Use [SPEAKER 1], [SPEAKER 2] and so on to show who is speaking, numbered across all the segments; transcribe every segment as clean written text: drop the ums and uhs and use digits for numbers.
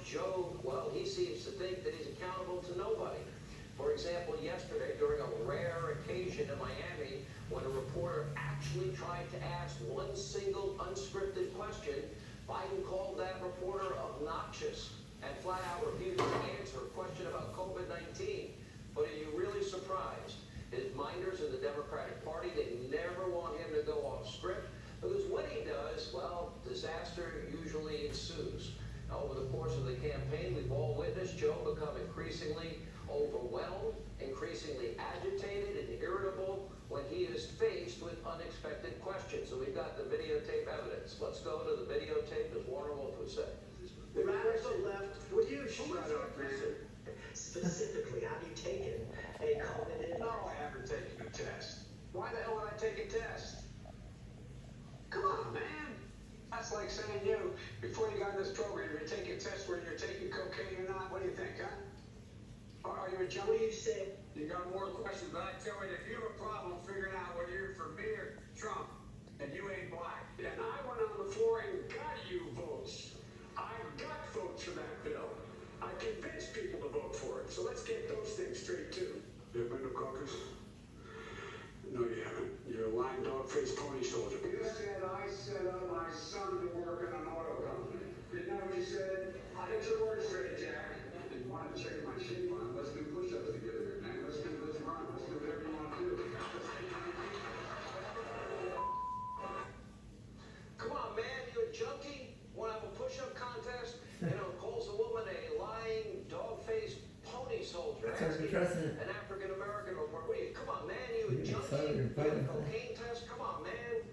[SPEAKER 1] Joe, well, he seems to think that he's accountable to nobody. For example, yesterday, during a rare occasion in Miami, when a reporter actually tried to ask one single unscripted question, Biden called that reporter obnoxious and flat out refused to answer a question about COVID-19. But are you really surprised? His minders in the Democratic Party, they never want him to go off script, because when he does, well, disaster usually ensues. Now, over the course of the campaign, we've all witnessed Joe become increasingly overwhelmed, increasingly agitated and irritable when he is faced with unexpected questions. So we've got the videotape evidence. Let's go to the videotape, as Warner Wolf would say.
[SPEAKER 2] The radical left, would you shut up, man?
[SPEAKER 3] Specifically, have you taken a cognitive?
[SPEAKER 2] No, I haven't taken a test. Why the hell would I take a test? Come on, man. That's like saying you, before you got in this program, you're taking tests whether you're taking cocaine or not. What do you think, huh? Are you a junkie?
[SPEAKER 3] What do you say?
[SPEAKER 2] You got more questions, but I tell you, if you have a problem figuring out whether you're for me or Trump, and you ain't black, then I went on the floor and got you votes. I got votes for that bill. I convinced people to vote for it. So let's get those things straight, too. You ever been to caucus? No, you haven't. You're a lying dog-faced pony soldier. You said I set up my son to work in an auto company. Isn't that what you said? Get your words straight, Jack. You wanted to check my shape on. Let's do push-ups together, man. Let's run. Let's do whatever you want to do.
[SPEAKER 1] Come on, man, you a junkie? Want to have a push-up contest? You know, calls a woman a lying, dog-faced pony soldier. An African-American reporter. Wait, come on, man, you a junkie? You have a cocaine test? Come on, man.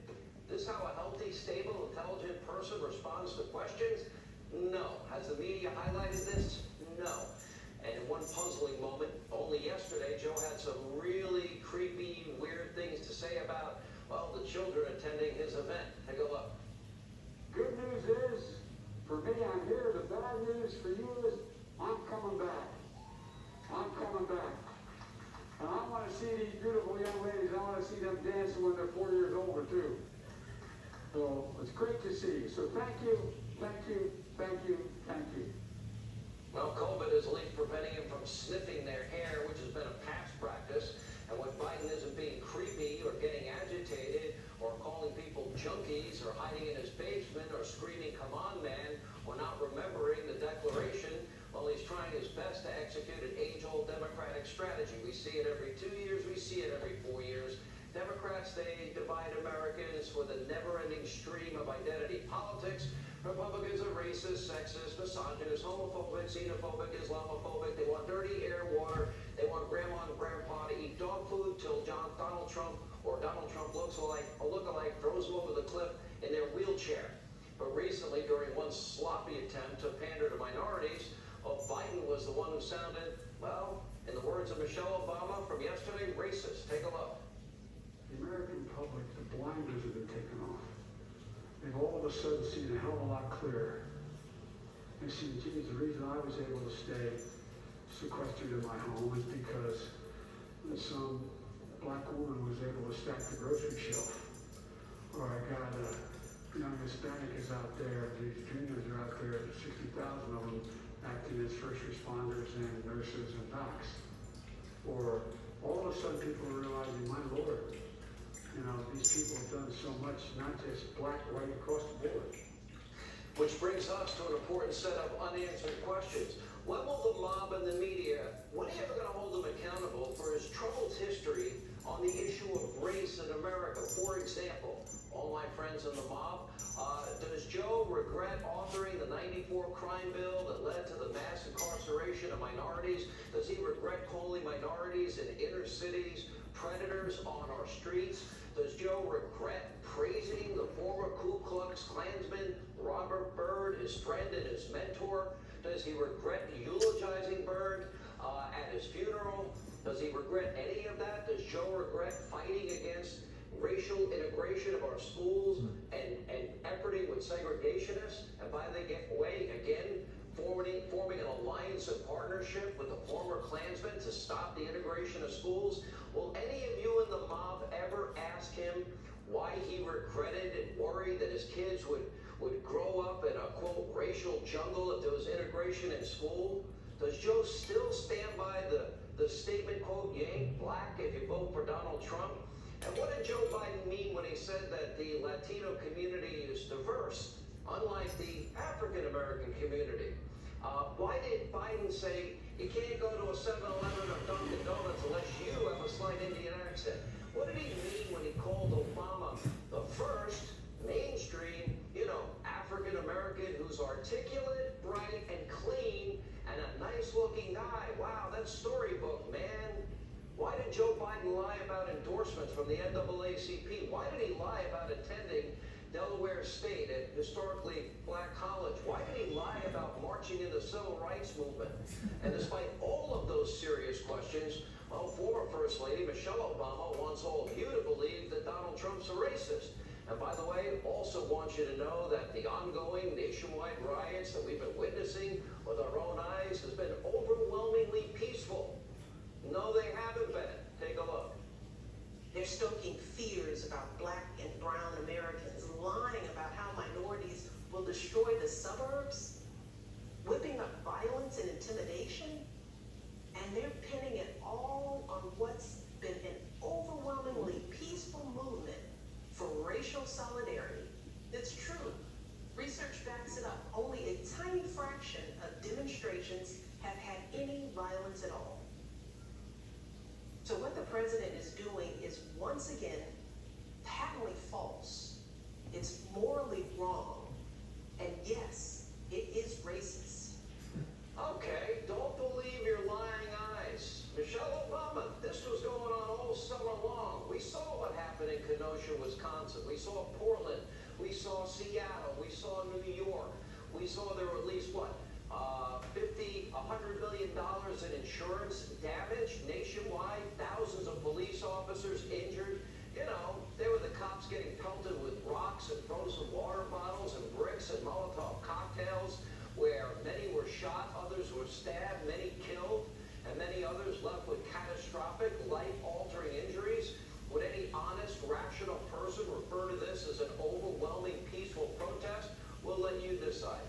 [SPEAKER 1] This is how a healthy, stable, intelligent person responds to questions? No. Has the media highlighted this? No. And in one puzzling moment, only yesterday, Joe had some really creepy, weird things to say about, well, the children attending his event. Take a look.
[SPEAKER 2] Good news is, for me, I'm here. The bad news for you is, I'm coming back. I'm coming back. And I want to see these beautiful young ladies. I want to see them dancing when they're 4 years older, too. So it's great to see you. So thank you, thank you, thank you, thank you.
[SPEAKER 1] Well, COVID is at least preventing him from sniffing their hair, which has been a past practice. And when Biden isn't being creepy or getting agitated or calling people junkies or hiding in his basement or screaming, "Come on, man," or not remembering the Declaration, well, he's trying his best to execute an age-old Democratic strategy. We see it every 2 years. We see it every 4 years. Democrats, they divide Americans with a never-ending stream of identity politics. Republicans are racist, sexist, misogynist, homophobic, xenophobic, Islamophobic. They want dirty air, water. They want grandma and grandpa to eat dog food till Donald Trump looks like a lookalike throws them over the cliff in their wheelchair. But recently, during one sloppy attempt to pander to minorities, Biden was the one who sounded, well, in the words of Michelle Obama from yesterday, racist. Take a look.
[SPEAKER 2] The American public, the blinders have been taken off. They've all of a sudden seen a hell of a lot clearer. They see, geez, the reason I was able to stay sequestered in my home is because some black woman was able to stack the grocery shelf. Or I got a young Hispanic is out there, these juniors are out there, there's 60,000 of them acting as first responders and nurses and docs. Or all of a sudden people are realizing, my Lord, you know, these people have done so much, not just black, white, across the board.
[SPEAKER 1] Which brings us to an important set of unanswered questions. When will the mob and the media, when are you ever going to hold him accountable for his troubled history on the issue of race in America? For example, all my friends in the mob, does Joe regret authoring the '94 crime bill that led to the mass incarceration of minorities? Does he regret calling minorities in inner cities predators on our streets? Does Joe regret praising the former Ku Klux Klansman Robert Byrd, his friend and his mentor? Does he regret eulogizing Byrd at his funeral? Does he regret any of that? Does Joe regret fighting against racial integration of our schools and efforting with segregationists? And by the way, again, forming an alliance and partnership with the former Klansmen to stop the integration of schools? Will any of you in the mob ever ask him why he regretted and worried that his kids would would grow up in a, quote, racial jungle if there was integration in school? Does Joe still stand by the statement, quote, you ain't black if you vote for Donald Trump? And what did Joe Biden mean when he said that the Latino community is diverse, unlike the African American community? Why did Biden say you can't go to a 7-Eleven or Dunkin' Donuts unless you have a slight Indian accent? What did he mean when he called Obama the first mainstream, African American who's articulate, bright, and clean, and a nice-looking guy? Wow, that's storybook, man. Why did Joe Biden lie about endorsements from the NAACP? Why did he lie about attending Delaware State, a historically black college? Why did he lie about marching in the civil rights movement? And despite all of those serious questions, former First Lady Michelle Obama wants all of you to believe that Donald Trump's a racist. And by the way, also want you to know that the ongoing nationwide riots that we've been witnessing with our own eyes has been overwhelmingly peaceful. No, they haven't been. Take a look.
[SPEAKER 3] They're stoking fears about black and brown Americans, lying about how minorities will destroy the suburbs, whipping up violence and intimidation, and they're pinning it all on what's been an overwhelmingly peaceful movement for racial solidarity. It's true. Research backs it up. Only a tiny fraction of demonstrations have had any violence at all. So what the president is doing is once again patently false. It's morally wrong. And yes, it is racist.
[SPEAKER 1] Okay, don't believe your lying eyes. Michelle Obama, this was going on all summer long. We saw what happened in Kenosha, Wisconsin. We saw Portland. We saw Seattle. We saw New York. We saw there were at least, $100 million in insurance damage nationwide, thousands of police officers injured. They were the cops getting pelted with rocks and frozen water bottles and bricks and Molotov cocktails, where many were shot, others were stabbed, many killed, and many others left with catastrophic, life-altering injuries. Would any honest, rational person refer to this as an overwhelming peaceful protest? We'll let you decide.